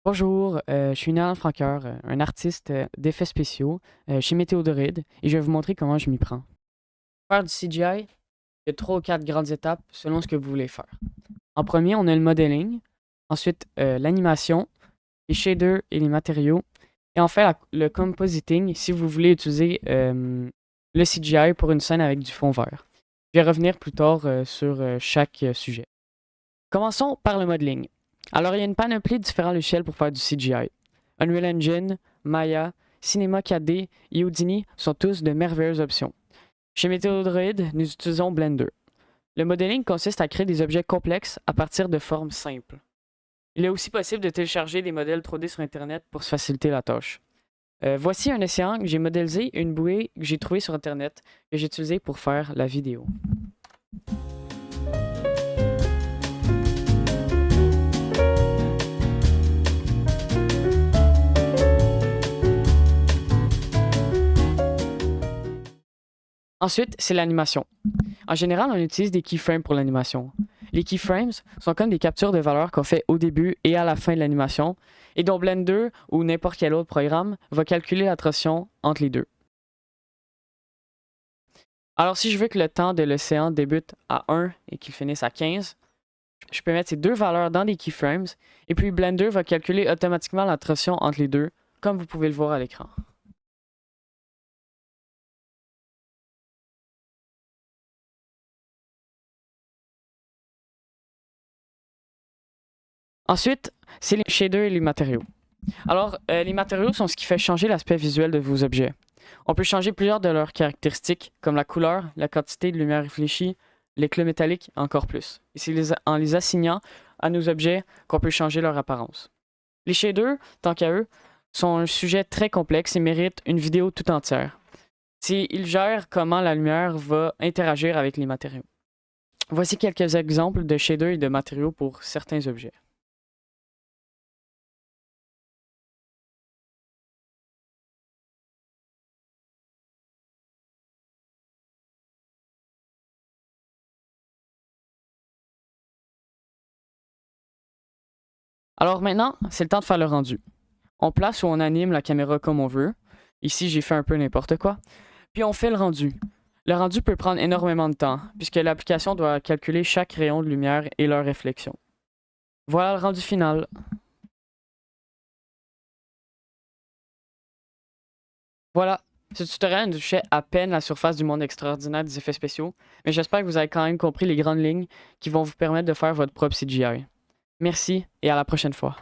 Bonjour, je suis Nathan Franqueur, un artiste d'effets spéciaux chez Météodoride et je vais vous montrer comment je m'y prends. Pour faire du CGI, il y a trois ou quatre grandes étapes selon ce que vous voulez faire. En premier, on a le modeling, ensuite l'animation, les shaders et les matériaux, et enfin le compositing si vous voulez utiliser le CGI pour une scène avec du fond vert. Je vais revenir plus tard sur chaque sujet. Commençons par le modeling. Alors, il y a une panoplie de différents logiciels pour faire du CGI. Unreal Engine, Maya, Cinema 4D et Houdini sont tous de merveilleuses options. Chez Meteodroid, nous utilisons Blender. Le modeling consiste à créer des objets complexes à partir de formes simples. Il est aussi possible de télécharger des modèles 3D sur Internet pour se faciliter la tâche. Voici un essayant que j'ai modélisé une bouée que j'ai trouvée sur Internet que j'ai utilisée pour faire la vidéo. Ensuite, c'est l'animation. En général, on utilise des keyframes pour l'animation. Les keyframes sont comme des captures de valeur qu'on fait au début et à la fin de l'animation, et dont Blender ou n'importe quel autre programme va calculer la transition entre les deux. Alors, si je veux que le temps de l'océan débute à 1 et qu'il finisse à 15, je peux mettre ces deux valeurs dans des keyframes, et puis Blender va calculer automatiquement la transition entre les deux, comme vous pouvez le voir à l'écran. Ensuite, c'est les shaders et les matériaux. Alors, les matériaux sont ce qui fait changer l'aspect visuel de vos objets. On peut changer plusieurs de leurs caractéristiques, comme la couleur, la quantité de lumière réfléchie, l'éclat métallique, encore plus. Et c'est en les assignant à nos objets qu'on peut changer leur apparence. Les shaders, tant qu'à eux, sont un sujet très complexe et méritent une vidéo tout entière. Ils gèrent comment la lumière va interagir avec les matériaux. Voici quelques exemples de shaders et de matériaux pour certains objets. Alors maintenant, c'est le temps de faire le rendu. On place ou on anime la caméra comme on veut. Ici, j'ai fait un peu n'importe quoi. Puis on fait le rendu. Le rendu peut prendre énormément de temps, puisque l'application doit calculer chaque rayon de lumière et leur réflexion. Voilà le rendu final. Voilà, ce tutoriel ne touchait à peine la surface du monde extraordinaire des effets spéciaux, mais j'espère que vous avez quand même compris les grandes lignes qui vont vous permettre de faire votre propre CGI. Merci et à la prochaine fois.